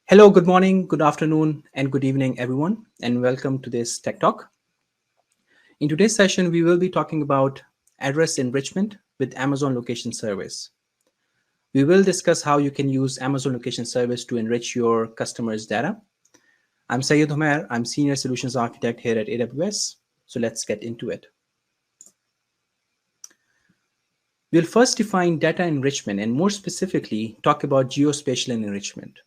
Hello, good morning, good afternoon, and good evening, everyone, and welcome to this Tech Talk. In today's session, we will be talking about address enrichment with Amazon Location Service. We will discuss how you can use Amazon Location Service to enrich your customers' data. I'm Sayed Homer. I'm Senior Solutions Architect here at AWS. So let's get into it. We'll first define data enrichment and more specifically talk about geospatial enrichment.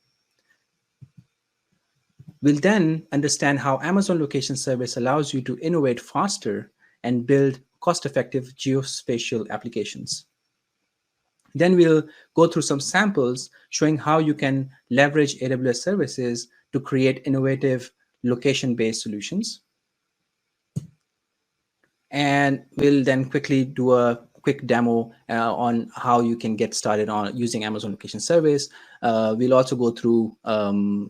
We'll then understand how Amazon Location Service allows you to innovate faster and build cost-effective geospatial applications. Then we'll go through some samples showing how you can leverage AWS services to create innovative location-based solutions. And we'll then quickly do a quick demo on how you can get started on using Amazon Location Service. We'll also go through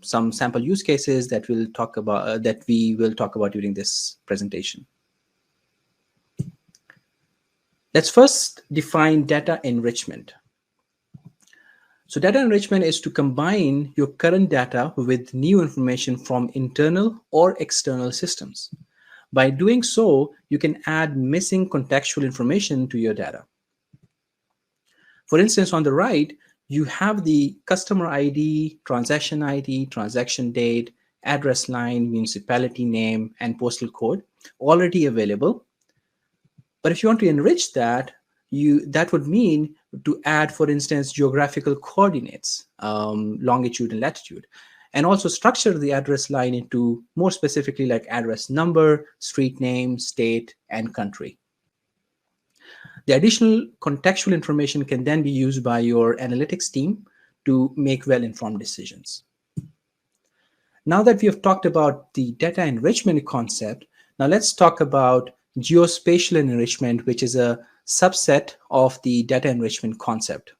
some sample use cases that we will talk about during this presentation. Let's first define data enrichment. So data enrichment is to combine your current data with new information from internal or external systems. By doing so, you can add missing contextual information to your data. For instance, on the right, you have the customer ID, transaction date, address line, municipality name, and postal code already available. But if you want to enrich that, that would mean to add, for instance, geographical coordinates, longitude and latitude, and also structure the address line into more specifically like address number, street name, state, and country. The additional contextual information can then be used by your analytics team to make well-informed decisions. Now that we have talked about the data enrichment concept, now let's talk about geospatial enrichment, which is a subset of the data enrichment concept.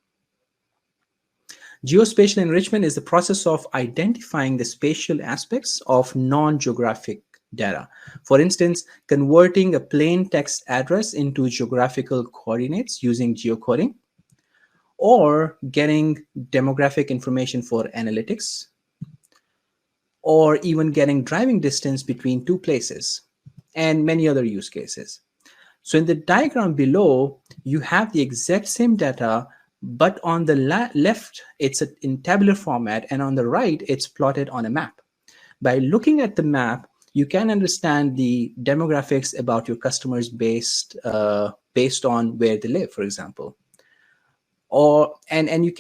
Geospatial enrichment is the process of identifying the spatial aspects of non-geographic data. For instance, converting a plain text address into geographical coordinates using geocoding, or getting demographic information for analytics, or even getting driving distance between two places, and many other use cases. So in the diagram below, you have the exact same data, but on the left, it's in tabular format, and on the right, it's plotted on a map. By looking at the map, you can understand the demographics about your customers based on where they live, for example. And you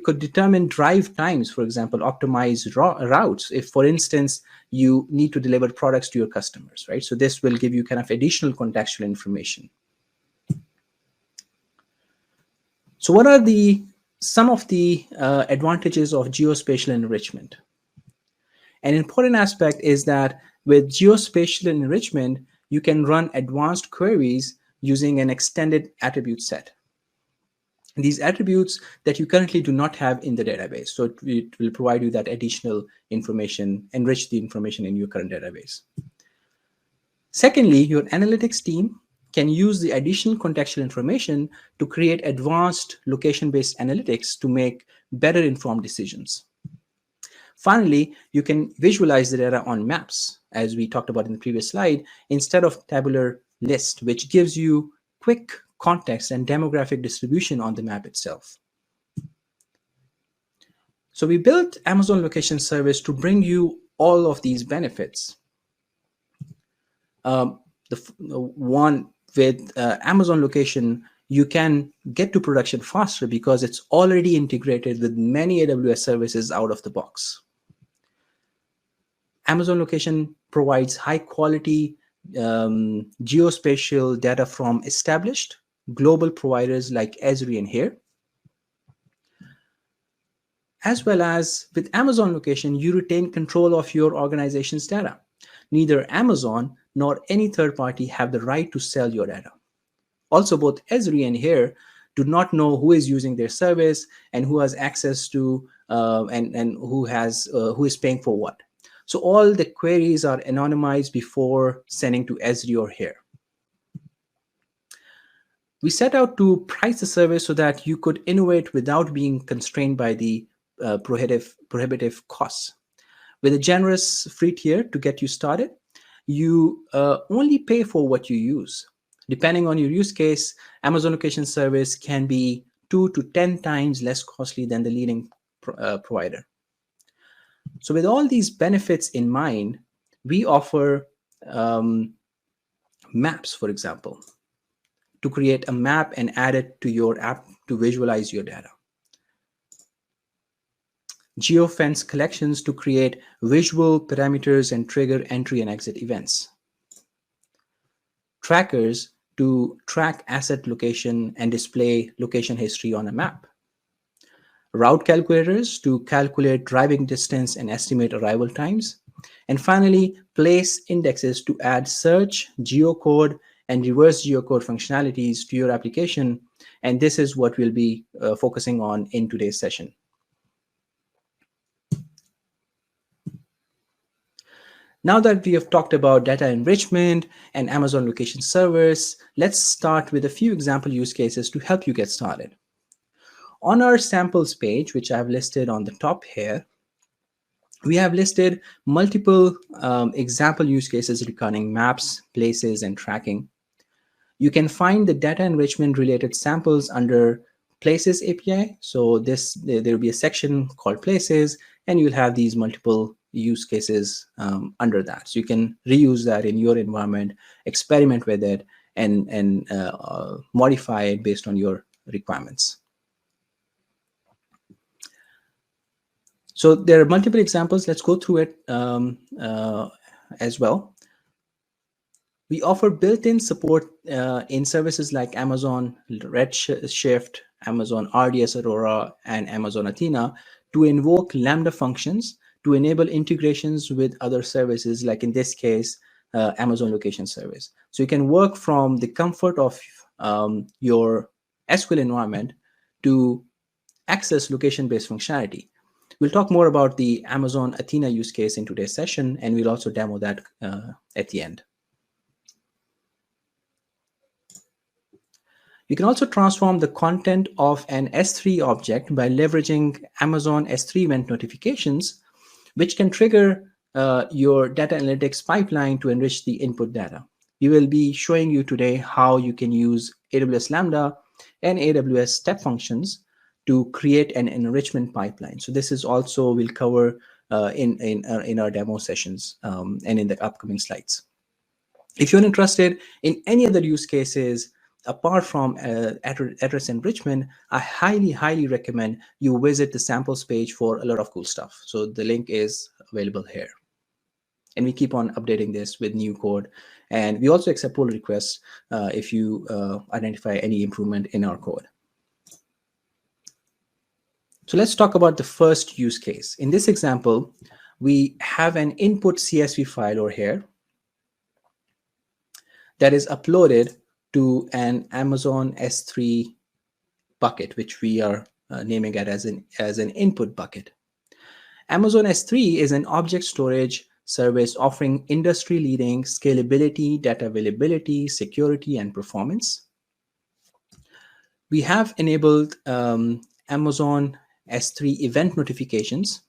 could determine drive times, for example, optimize routes if, for instance, you need to deliver products to your customers, right? So this will give you kind of additional contextual information. So what are some of the advantages of geospatial enrichment? An important aspect is that with geospatial enrichment, you can run advanced queries using an extended attribute set. These attributes that you currently do not have in the database. So it will provide you that additional information, enrich the information in your current database. Secondly, your analytics team can use the additional contextual information to create advanced location-based analytics to make better informed decisions. Finally, you can visualize the data on maps, as we talked about in the previous slide, instead of tabular list, which gives you quick context and demographic distribution on the map itself. So we built Amazon Location Service to bring you all of these benefits. One with Amazon Location, you can get to production faster because it's already integrated with many AWS services out of the box. Amazon Location provides high quality geospatial data from established global providers like Esri and here. As well as with Amazon Location, you retain control of your organization's data. Neither Amazon nor any third party have the right to sell your data. Also, both Esri and here do not know who is using their service and who has access to and who is paying for what. So all the queries are anonymized before sending to Esri or here. We set out to price the service so that you could innovate without being constrained by the prohibitive costs. With a generous free tier to get you started, you only pay for what you use. Depending on your use case, Amazon Location Service can be 2 to 10 times less costly than the leading provider. So, with all these benefits in mind, we offer maps, for example, to create a map and add it to your app to visualize your data. Geofence collections to create visual parameters and trigger entry and exit events. Trackers to track asset location and display location history on a map. Route calculators to calculate driving distance and estimate arrival times. And finally, place indexes to add search, geocode, and reverse geocode functionalities to your application. And this is what we'll be focusing on in today's session. Now that we have talked about data enrichment and Amazon Location Service, let's start with a few example use cases to help you get started. On our samples page, which I've listed on the top here, we have listed multiple example use cases regarding maps, places, and tracking. You can find the data enrichment related samples under Places API. So there will be a section called Places, and you'll have these multiple use cases under that. So you can reuse that in your environment, experiment with it, and modify it based on your requirements. So there are multiple examples. Let's go through it as well. We offer built-in support in services like Amazon Redshift, Amazon RDS Aurora, and Amazon Athena to invoke Lambda functions to enable integrations with other services, like in this case, Amazon Location Service. So you can work from the comfort of your SQL environment to access location-based functionality. We'll talk more about the Amazon Athena use case in today's session, and we'll also demo that at the end. You can also transform the content of an S3 object by leveraging Amazon S3 event notifications, which can trigger your data analytics pipeline to enrich the input data. We will be showing you today how you can use AWS Lambda and AWS step functions to create an enrichment pipeline. So this is also we'll cover in our demo sessions and in the upcoming slides. If you're interested in any other use cases apart from address enrichment, I highly recommend you visit the samples page for a lot of cool stuff. So the link is available here. And we keep on updating this with new code. And we also accept pull requests if you identify any improvement in our code. So let's talk about the first use case. In this example, we have an input CSV file over here that is uploaded to an Amazon S3 bucket, which we are naming it as an input bucket. Amazon S3 is an object storage service offering industry-leading scalability, data availability, security, and performance. We have enabled Amazon S3 event notifications,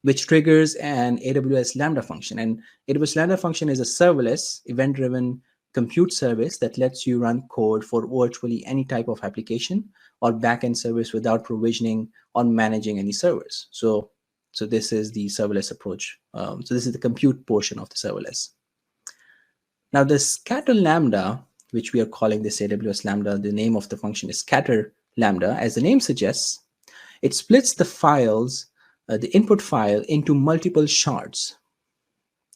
which triggers an AWS Lambda function. And AWS Lambda function is a serverless, event-driven compute service that lets you run code for virtually any type of application or backend service without provisioning or managing any servers. So this is the serverless approach. So this is the compute portion of the serverless. Now the scatter Lambda, which we are calling this AWS Lambda, the name of the function is scatter Lambda. As the name suggests, it splits the files, the input file, into multiple shards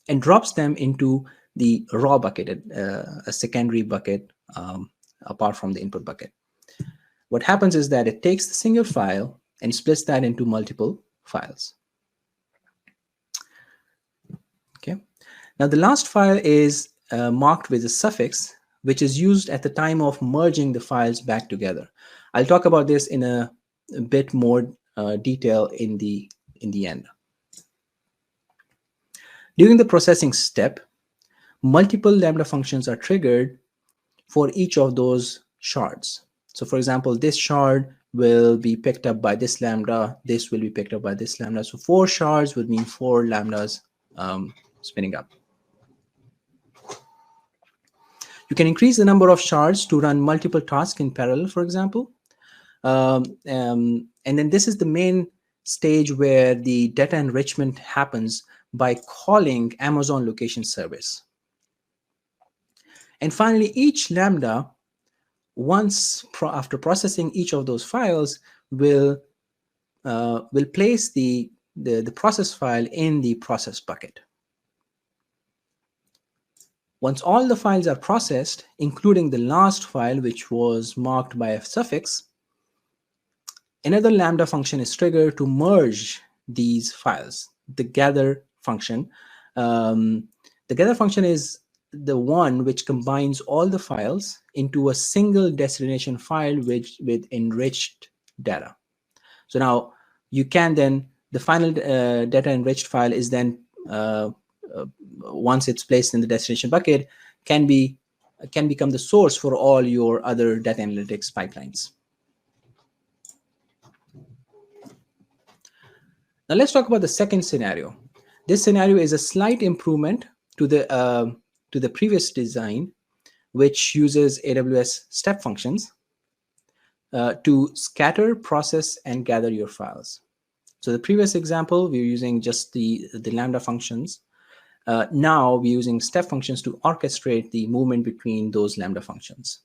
and drops them into the raw bucket, a secondary bucket apart from the input bucket. What happens is that it takes the single file and splits that into multiple files. Okay. Now the last file is marked with a suffix, which is used at the time of merging the files back together. I'll talk about this in a bit more detail in the end. During the processing step, multiple Lambda functions are triggered for each of those shards. So for example, this shard will be picked up by this lambda, this will be picked up by this lambda. So 4 shards would mean 4 lambdas spinning up. You can increase the number of shards to run multiple tasks in parallel, for example. And then this is the main stage where the data enrichment happens by calling Amazon Location Service. And finally, each lambda, after processing each of those files, will place the process file in the process bucket. Once all the files are processed, including the last file, which was marked by a suffix, another lambda function is triggered to merge these files. The gather function. The gather function is the one which combines all the files into a single destination file with enriched data. So now you can then, the final data enriched file is then, once it's placed in the destination bucket, can become the source for all your other data analytics pipelines. Now let's talk about the second scenario. This scenario is a slight improvement to the previous design, which uses AWS step functions to scatter, process, and gather your files. So the previous example, we were using just the lambda functions. Now we're using step functions to orchestrate the movement between those lambda functions.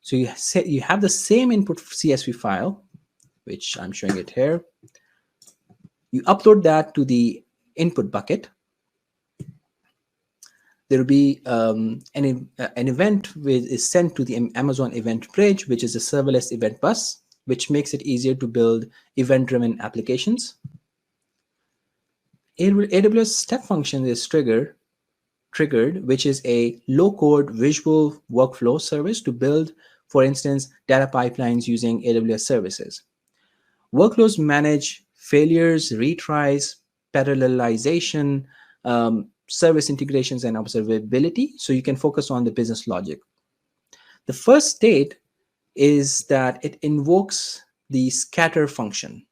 So you have the same input CSV file, which I'm showing it here. You upload that to the input bucket. There will be an event is sent to the Amazon Event Bridge, which is a serverless event bus, which makes it easier to build event-driven applications. AWS step function is triggered, which is a low-code visual workflow service to build, for instance, data pipelines using AWS services. Workflows manage failures, retries, parallelization, service integrations, and observability, so you can focus on the business logic. The first state is that it invokes the scatter function.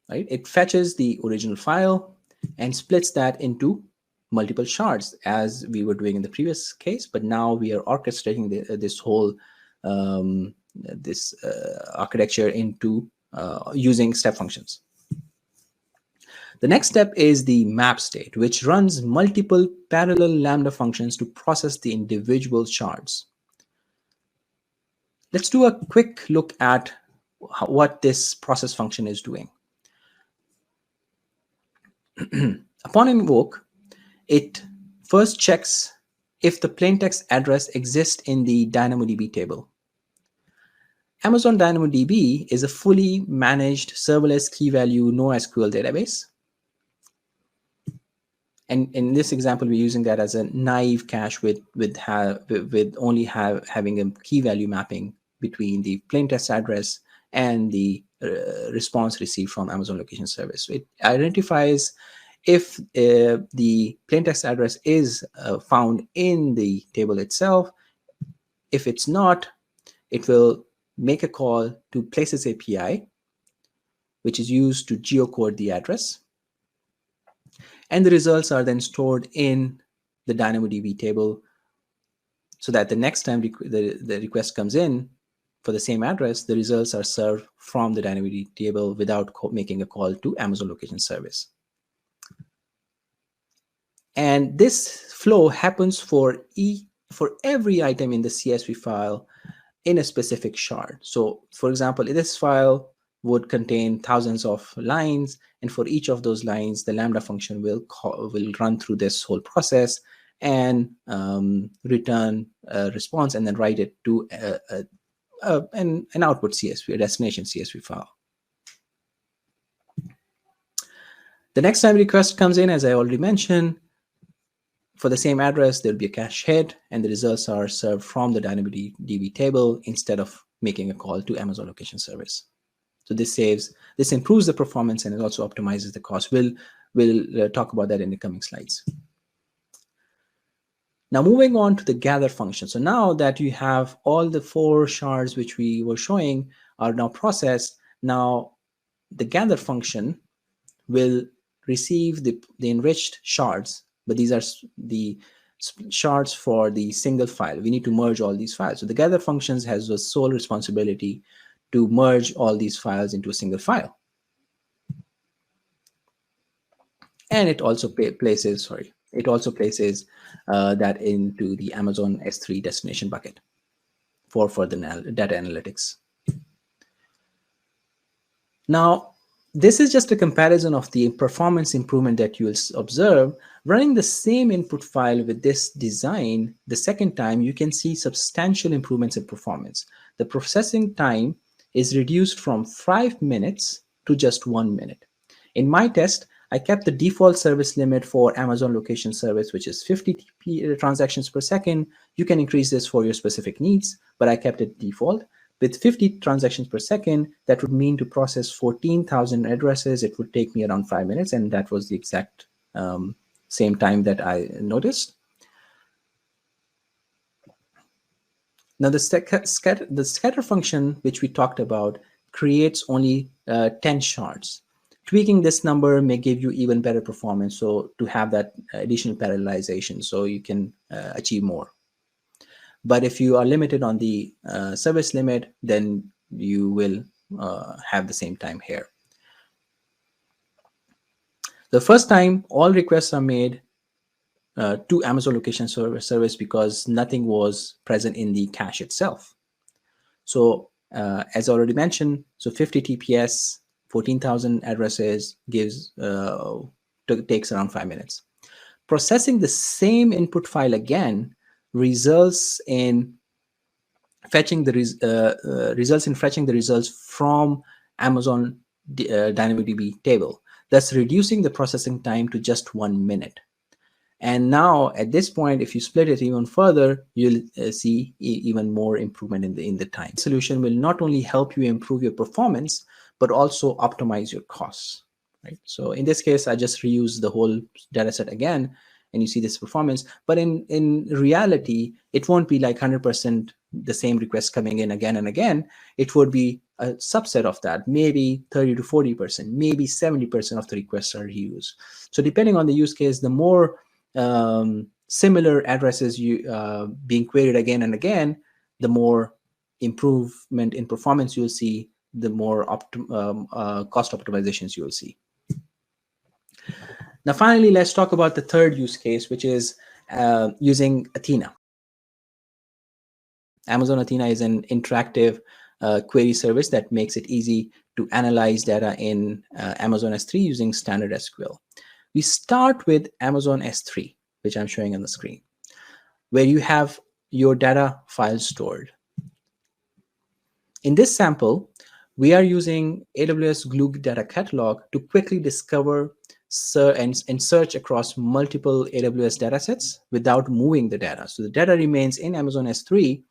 Right? It fetches the original file and splits that into multiple shards, as we were doing in the previous case, but now we are orchestrating this whole architecture into using step functions. The next step is the map state, which runs multiple parallel lambda functions to process the individual shards. Let's do a quick look at what this process function is doing. Upon invoke, it first checks if the plaintext address exists in the DynamoDB table. Amazon DynamoDB is a fully managed serverless key value NoSQL database. And in this example, we're using that as a naive cache with only having a key value mapping between the plaintext address and the response received from Amazon Location Service. So it identifies if the plaintext address is found in the table itself. If it's not, it will make a call to Places API, which is used to geocode the address. And the results are then stored in the DynamoDB table, so that the next time the request comes in for the same address, the results are served from the DynamoDB table without making a call to Amazon Location Service. And this flow happens for every item in the CSV file in a specific shard. So for example, this file would contain thousands of lines, and for each of those lines, the lambda function will run through this whole process and return a response, and then write it to an output CSV, a destination CSV file. The next time request comes in, as I already mentioned, for the same address, there'll be a cache hit, and the results are served from the DynamoDB table instead of making a call to Amazon Location Service. So this improves the performance, and it also optimizes the cost. We'll talk about that in the coming slides. Now moving on to the gather function. So now that you have all the 4 shards which we were showing are now processed, now the gather function will receive the enriched shards, but these are the shards for the single file. We need to merge all these files. So the gather functions has the sole responsibility to merge all these files into a single file. And it also places that into the Amazon S3 destination bucket for further data analytics. Now, this is just a comparison of the performance improvement that you will observe. Running the same input file with this design the second time, you can see substantial improvements in performance. The processing time is reduced from 5 minutes to just 1 minute. In my test, I kept the default service limit for Amazon location service, which is 50 transactions per second. You can increase this for your specific needs, but I kept it default. With 50 transactions per second, that would mean to process 14,000 addresses, it would take me around 5 minutes, and that was the exact same time that I noticed. Now, the scatter function, which we talked about, creates only 10 shards. Tweaking this number may give you even better performance, so to have that additional parallelization, so you can achieve more. But if you are limited on the service limit, then you will have the same time here. The first time, all requests are made to Amazon location service because nothing was present in the cache itself. So as already mentioned, so 50 TPS, 14,000 addresses takes around 5 minutes. Processing the same input file again results in fetching the results from Amazon DynamoDB table, thus reducing the processing time to just 1 minute. And now at this point, if you split it even further, you'll see even more improvement in the time. Solution will not only help you improve your performance, but also optimize your costs. Right? So in this case, I just reuse the whole data set again, and you see this performance. But in reality, it won't be like 100% the same requests coming in again and again. It would be a subset of that, maybe 30 to 40%, maybe 70% of the requests are reused. So depending on the use case, the more similar addresses being queried again and again, the more improvement in performance you'll see, the more cost optimizations you'll see. Now, finally, let's talk about the third use case, which is using Athena. Amazon Athena is an interactive query service that makes it easy to analyze data in Amazon S3 using standard SQL. We start with Amazon S3, which I'm showing on the screen, where you have your data files stored. In this sample, we are using AWS Glue Data Catalog to quickly discover and search across multiple AWS datasets without moving the data. So the data remains in Amazon S3,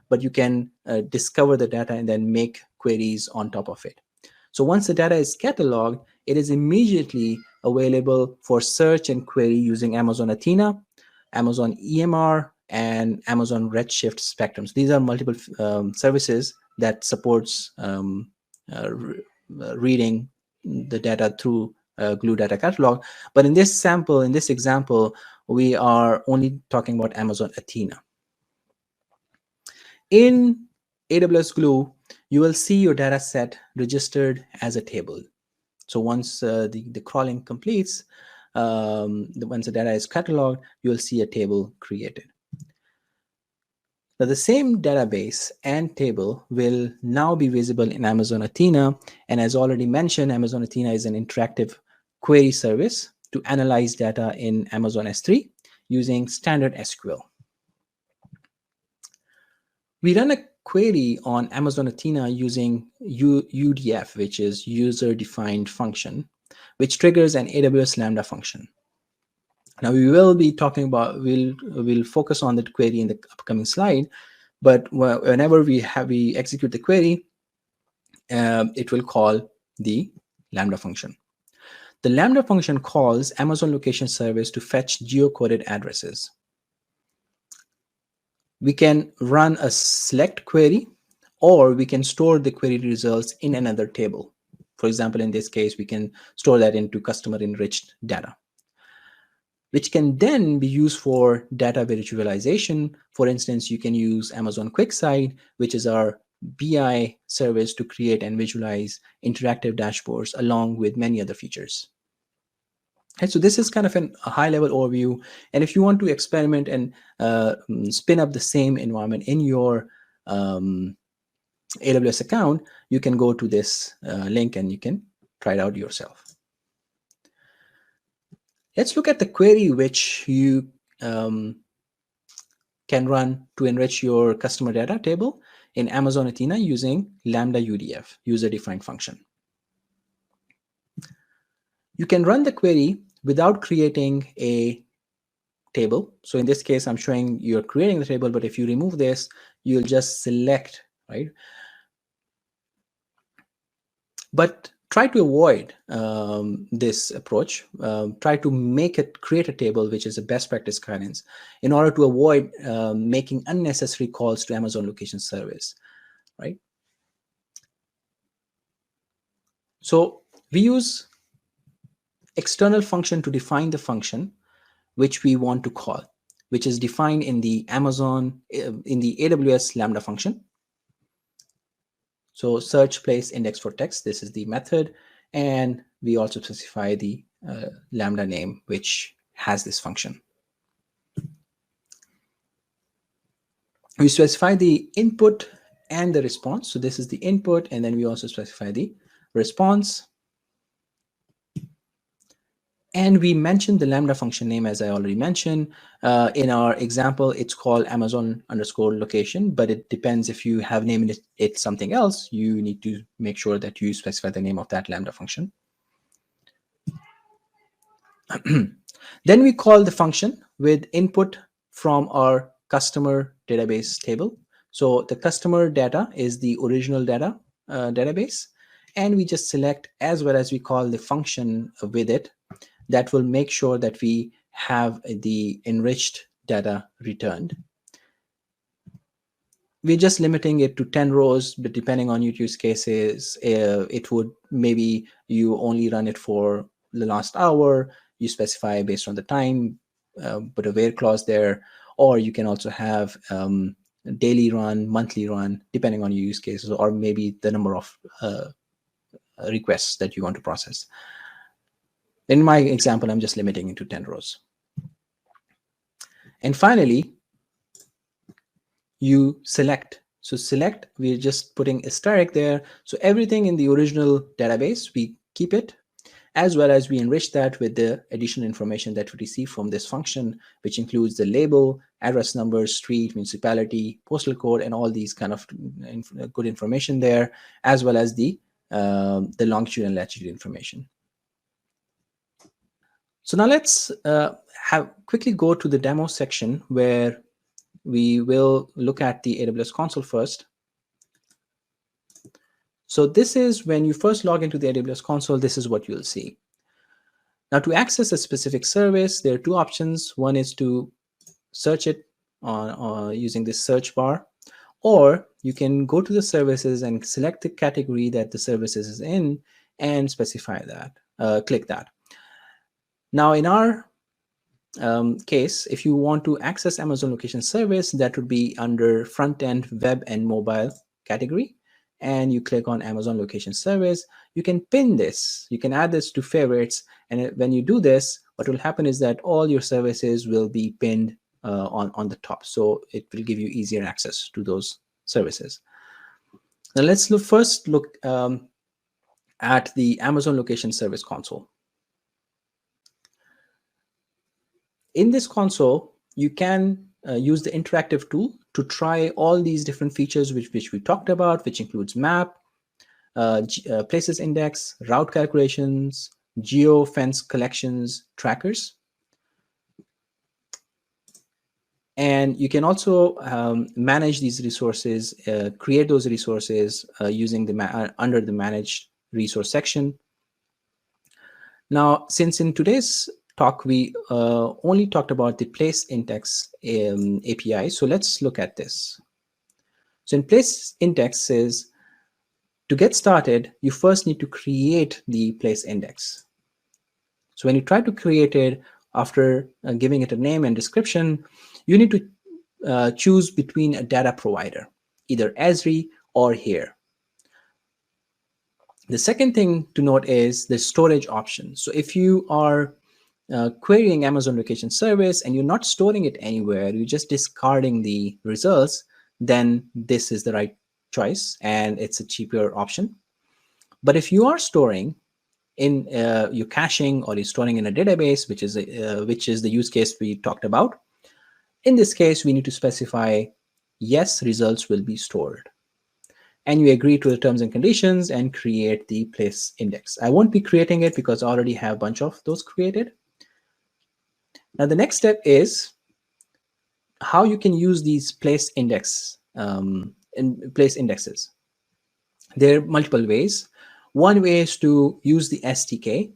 but you can discover the data and then make queries on top of it. So once the data is cataloged, it is immediately available for search and query using Amazon Athena, Amazon EMR, and Amazon Redshift Spectrums. These are multiple services that supports reading the data through Glue Data Catalog. But in this example, we are only talking about Amazon Athena. In AWS Glue, you will see your data set registered as a table. So once the crawling completes, once the data is cataloged, you will see a table created. Now, the same database and table will now be visible in Amazon Athena. And as already mentioned, Amazon Athena is an interactive query service to analyze data in Amazon S3 using standard SQL. We run a query on Amazon Athena using UDF, which is user-defined function, which triggers an AWS Lambda function. Now we will be talking about, we'll focus on that query in the upcoming slide, but whenever we execute the query, it will call the Lambda function. The Lambda function calls Amazon location service to fetch geocoded addresses. We can run a select query, or we can store the query results in another table. For example, in this case, we can store that into customer enriched data, which can then be used for data visualization. For instance, you can use Amazon QuickSight, which is our BI service, to create and visualize interactive dashboards along with many other features. And so this is kind of a high-level overview. And if you want to experiment and spin up the same environment in your AWS account, you can go to this link and you can try it out yourself. Let's look at the query which you can run to enrich your customer data table in Amazon Athena using Lambda UDF, user-defined function. You can run the query without creating a table. So in this case, I'm showing you're creating the table, but if you remove this, you'll just select, right? But try to avoid this approach. Try to create a table, which is a best practice guidance, in order to avoid making unnecessary calls to Amazon location service, right? So we use external function to define the function which we want to call, which is defined in the AWS Lambda function. So search place index for text, this is the method. And we also specify the Lambda name, which has this function. We specify the input and the response. So this is the input, and then we also specify the response. And we mentioned the Lambda function name, as I already mentioned. In our example, it's called Amazon_location, but it depends if you have named it something else, you need to make sure that you specify the name of that Lambda function. Then we call the function with input from our customer database table. So the customer data is the original data database, and we just select, as well as we call the function with it that will make sure that we have the enriched data returned. We're just limiting it to 10 rows, but depending on your use cases, it would maybe you only run it for the last hour, you specify based on the time, put a where clause there, or you can also have daily run, monthly run, depending on your use cases, or maybe the number of requests that you want to process. In my example, I'm just limiting it to 10 rows. And finally, you select. So select, we're just putting asterisk there. So everything in the original database, we keep it, as well as we enrich that with the additional information that we receive from this function, which includes the label, address number, street, municipality, postal code, and all these kind of good information there, as well as the longitude and latitude information. So now let's quickly go to the demo section where we will look at the AWS console first. So this is when you first log into the AWS console, this is what you'll see. Now to access a specific service, there are two options. One is to search it using this search bar, or you can go to the services and select the category that the services is in and specify that, click that. Now, in our case, if you want to access Amazon Location Service, that would be under front-end web and mobile category, and you click on Amazon Location Service. You can pin this, you can add this to favorites, and when you do this, what will happen is that all your services will be pinned on the top, so it will give you easier access to those services. Now let's first look at the Amazon Location Service console. In this console, you can use the interactive tool to try all these different features which we talked about, which includes map, places index, route calculations, geo fence collections, trackers. And you can also manage these resources, create those resources using under the managed resource section. Now, since in today's talk, we only talked about the place index API. So let's look at this. So in place indexes, to get started, you first need to create the place index. So when you try to create it, after giving it a name and description, you need to choose between a data provider, either Esri or here. The second thing to note is the storage option. So if you are querying Amazon Location Service and you're not storing it anywhere, you're just discarding the results, then this is the right choice and it's a cheaper option. But if you are storing in your caching or you're storing in a database, which is the use case we talked about, in this case, we need to specify, yes, results will be stored. And you agree to the terms and conditions and create the place index. I won't be creating it because I already have a bunch of those created. Now, the next step is how you can use these place index in place indexes. There are multiple ways. One way is to use the SDK,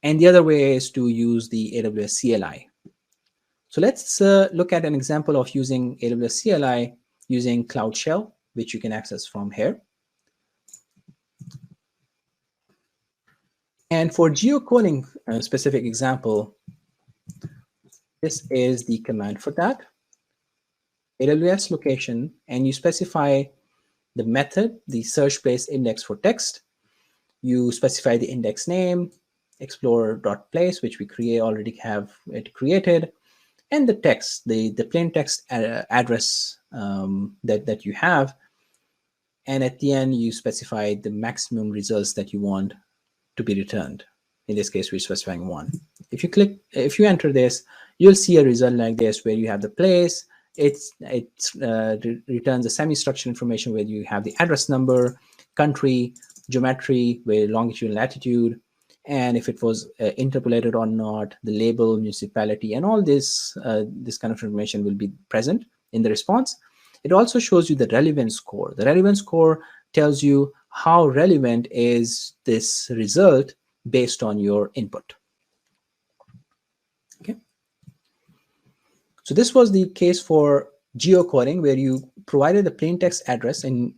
and the other way is to use the AWS CLI. So let's look at an example of using AWS CLI using Cloud Shell, which you can access from here. And for geocoding a specific example, this is the command for that. AWS location, and you specify the method, the search place index for text. You specify the index name, explorer.place, which we already have it created, and the text, the plain text address that you have. And at the end, you specify the maximum results that you want to be returned. In this case, we're specifying 1. If you enter this, you'll see a result like this where you have the place. It returns a semi-structured information where you have the address number, country, geometry, where longitude and latitude, and if it was interpolated or not, the label, municipality, and all this kind of information will be present in the response. It also shows you the relevance score. The relevance score tells you how relevant is this result based on your input. Okay. So this was the case for geocoding, where you provided the plain text address and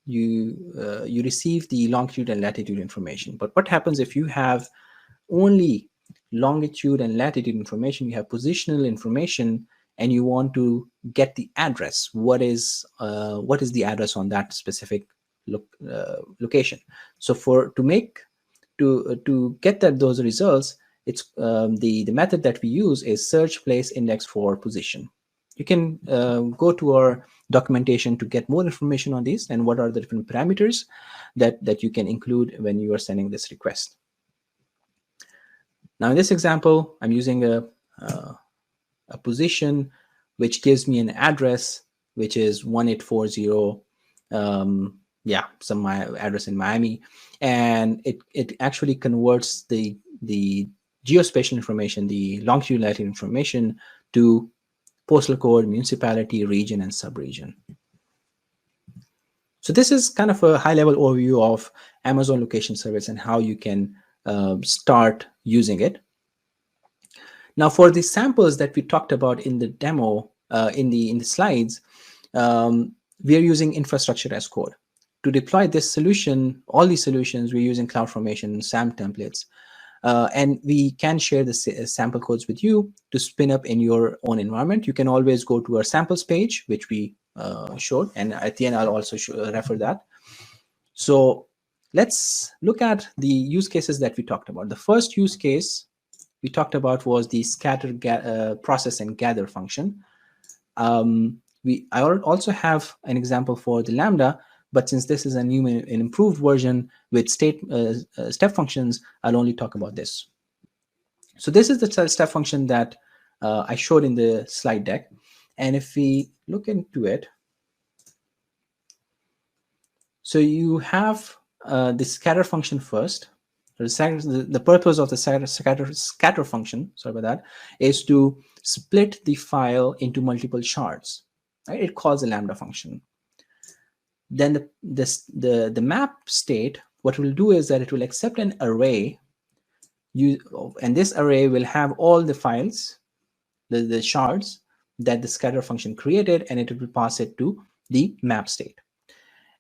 you receive the longitude and latitude information. But what happens if you have only longitude and latitude information, you have positional information, and you want to get the address? What is the address on that specific location? So to get those results, it's the method that we use is search place index for position. You can go to our documentation to get more information on these and what are the different parameters that you can include when you are sending this request. Now, in this example, I'm using a position which gives me an address which is 1840 some address in Miami, and it actually converts the geospatial information, the longitude latitude information, to postal code, municipality, region, and subregion. So this is kind of a high-level overview of Amazon Location Service and how you can start using it. Now, for the samples that we talked about in the demo, in the slides, we are using infrastructure as code. To deploy this solution, all these solutions, we're using CloudFormation, SAM templates, and we can share the sample codes with you to spin up in your own environment. You can always go to our samples page, which we showed, and at the end, I'll also refer that. So let's look at the use cases that we talked about. The first use case we talked about was the scatter, process, and gather function. I also have an example for the Lambda, but since this is an improved version with step functions, I'll only talk about this. So this is the step function that I showed in the slide deck. And if we look into it, so you have the scatter function first. The purpose of the scatter function, sorry about that, is to split the file into multiple shards. Right? It calls a Lambda function. Then the map state, what it will do is that it will accept an array and this array will have all the files, the shards that the scatter function created, and it will pass it to the map state.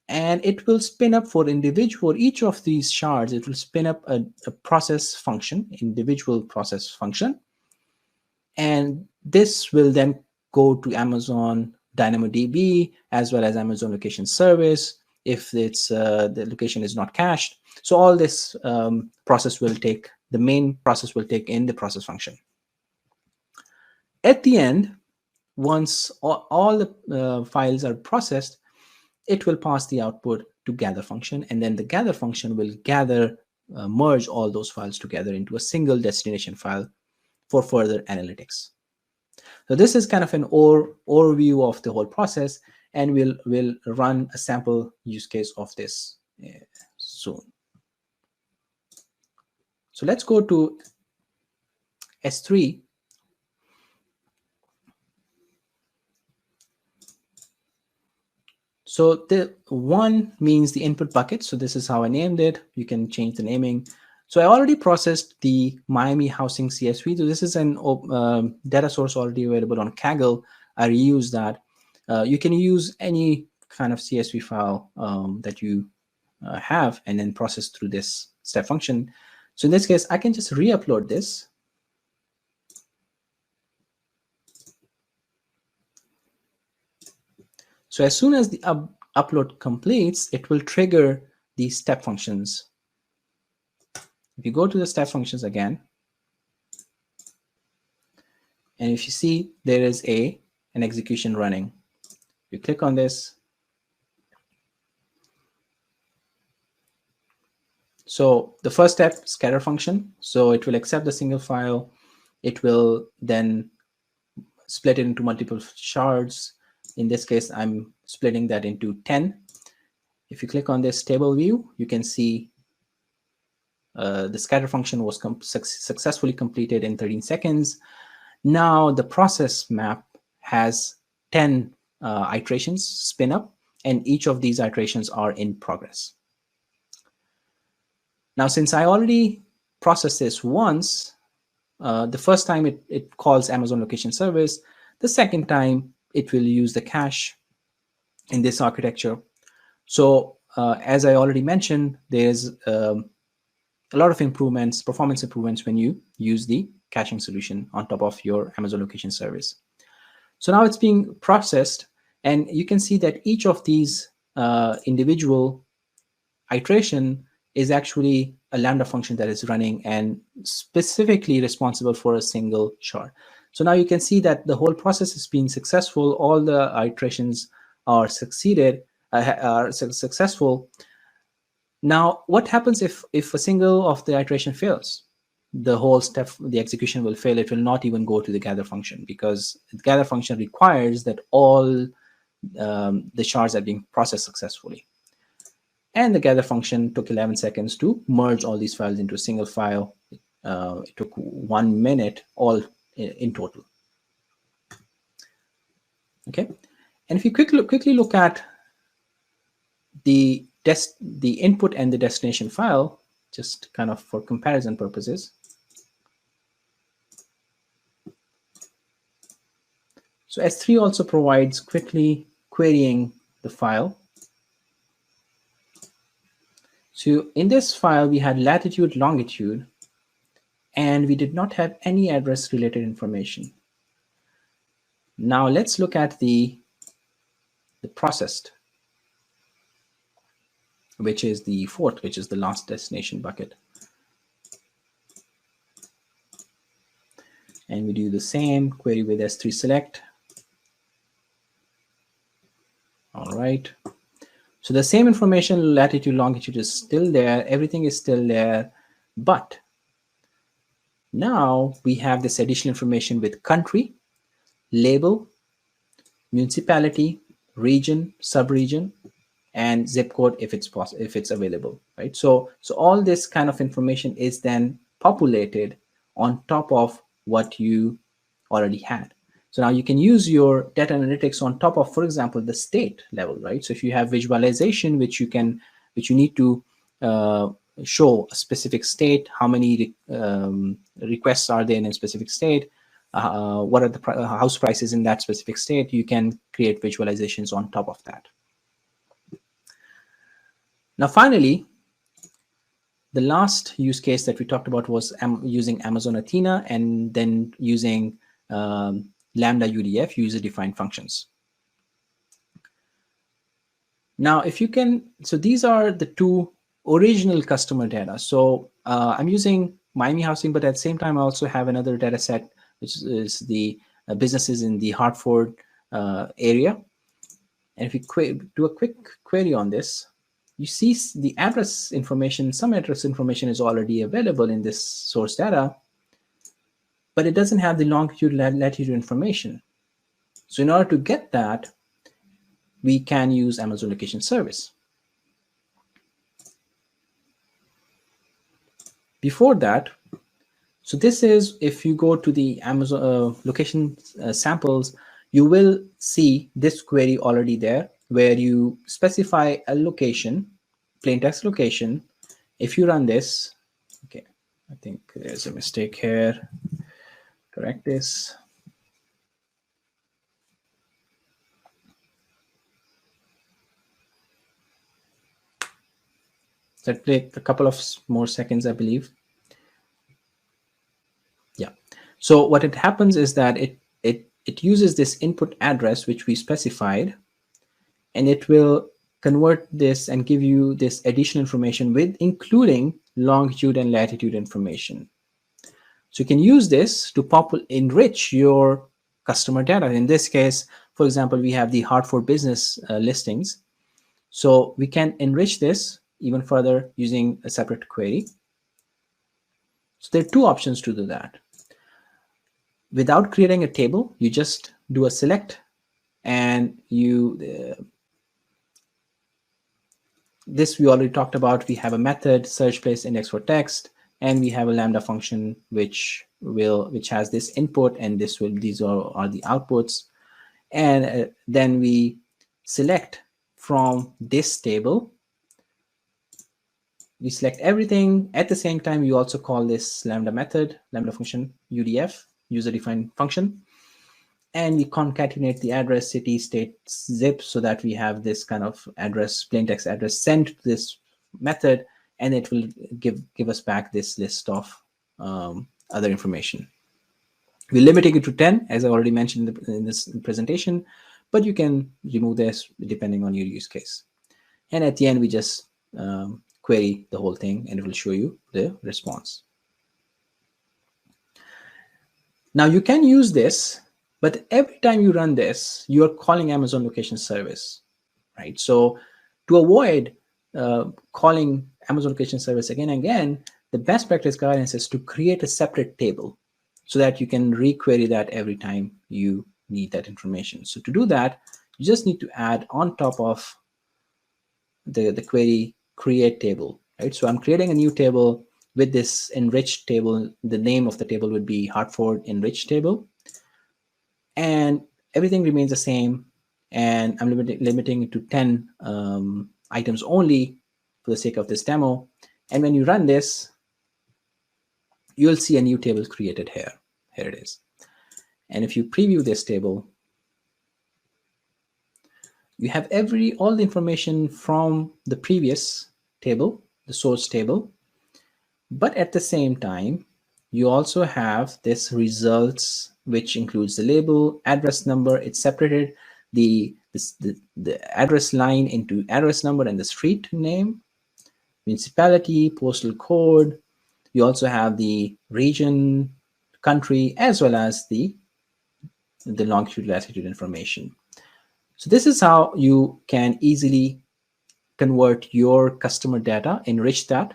And it will spin up for each of these shards, it will spin up a process function, individual process function. And this will then go to Amazon DynamoDB as well as Amazon Location Service if it's the location is not cached. So all this process will take, the main process will take in the process function. At the end, once all the files are processed, it will pass the output to gather function, and then the gather function will gather, merge all those files together into a single destination file for further analytics. So this is kind of an overview of the whole process, and we'll run a sample use case of this soon. So let's go to S3. So the one means the input bucket. So this is how I named it. You can change the naming. So I already processed the Miami housing CSV. So this is an data source already available on Kaggle. I reuse that. You can use any kind of CSV file that you have and then process through this step function. So in this case, I can just re-upload this. So as soon as the upload completes, it will trigger these step functions. If you go to the step functions again, and if you see there is an execution running, you click on this. So the first step, scatter function. So it will accept the single file. It will then split it into multiple shards. In this case, I'm splitting that into 10. If you click on this table view, you can see the scatter function was successfully completed in 13 seconds. Now the process map has 10 iterations spin up, and each of these iterations are in progress. Now, since I already processed this once, the first time it calls Amazon Location Service, the second time it will use the cache in this architecture. So as I already mentioned, there's a lot of improvements, performance improvements when you use the caching solution on top of your Amazon Location Service. So now it's being processed, and you can see that each of these individual iteration is actually a Lambda function that is running and specifically responsible for a single shard. So now you can see that the whole process has been successful. All the iterations are successful. Now, what happens if a single of the iteration fails? The whole step, the execution will fail. It will not even go to the gather function, because the gather function requires that all the shards are being processed successfully. And the gather function took 11 seconds to merge all these files into a single file. It took 1 minute all in total. Okay, and if you quickly look at the input and the destination file, just kind of for comparison purposes. So S3 also provides quickly querying the file. So in this file, we had latitude, longitude, and we did not have any address related information. Now let's look at the processed, which is the fourth, which is the last destination bucket. And we do the same query with S3 select. All right. So the same information, latitude, longitude is still there. Everything is still there. But now we have this additional information with country, label, municipality, region, subregion, and zip code if it's possible, if it's available, right? So all this kind of information is then populated on top of what you already had. So now you can use your data analytics on top of, for example, the state level, right? So if you have visualization, which you need to show a specific state, how many requests are there in a specific state, what are the house prices in that specific state. You can create visualizations on top of that. Now, finally, the last use case that we talked about was using Amazon Athena and then using Lambda UDF, user-defined functions. Now, if you can, so these are the two original customer data. So I'm using Miami housing, but at the same time, I also have another data set, which is the businesses in the Hartford area. And if we do a quick query on this, you see the address information, some address information is already available in this source data, but it doesn't have the longitude, latitude information. So in order to get that, we can use Amazon Location Service. Before that, so this is, if you go to the Amazon location samples, you will see this query already there, where you specify a location, plain text location. If you run this, okay, I think there's a mistake here. Correct this. That take a couple of more seconds, I believe. Yeah. So what it happens is that it uses this input address which we specified, and it will convert this and give you this additional information with including longitude and latitude information. So you can use this to enrich your customer data. In this case, for example, we have the Hartford business listings. So we can enrich this even further using a separate query. So there are two options to do that. Without creating a table, you just do a select, and you this we already talked about. We have a method, search place index for text, and we have a Lambda function which has this input, and these are the outputs. And then we select from this table. We select everything. At the same time, you also call this Lambda method, Lambda function, UDF, user-defined function. And we concatenate the address, city, state, zip, so that we have this kind of address, plain text address sent to this method, and it will give us back this list of other information. We're limiting it to 10, as I already mentioned in this presentation, but you can remove this depending on your use case. And at the end, we just query the whole thing, and it will show you the response. Now you can use this, but every time you run this, you are calling Amazon Location Service, right? So to avoid calling Amazon Location Service again and again, the best practice guidance is to create a separate table so that you can requery that every time you need that information. So to do that, you just need to add on top of the query create table, right? So I'm creating a new table with this enriched table. The name of the table would be Hartford enriched table, and everything remains the same. And I'm limiting it to 10 items only for the sake of this demo. And when you run this, you'll see a new table created here. Here it is. And if you preview this table, you have all the information from the previous table, the source table. But at the same time, you also have this results, which includes the label, address number. It's separated the address line into address number and the street name, municipality, postal code. You also have the region, country, as well as the longitude, latitude information. So this is how you can easily convert your customer data, enrich that,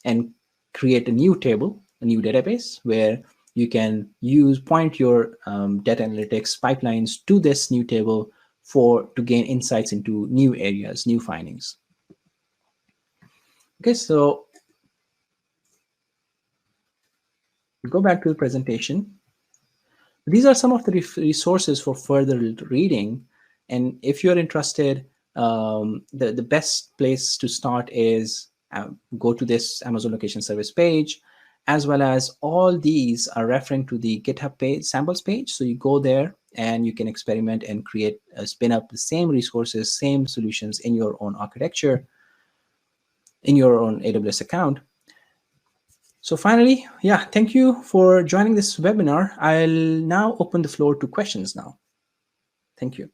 and create a new table, a new database where you can point your data analytics pipelines to this new table to gain insights into new areas, new findings. Okay, so we go back to the presentation. These are some of the resources for further reading. And if you're interested, the best place to start is go to this Amazon location service page, as well as all these are referring to the GitHub page, samples page. So you go there and you can experiment and create, spin up the same resources, same solutions in your own architecture, in your own AWS account. So finally, yeah, thank you for joining this webinar. I'll now open the floor to questions now. Thank you.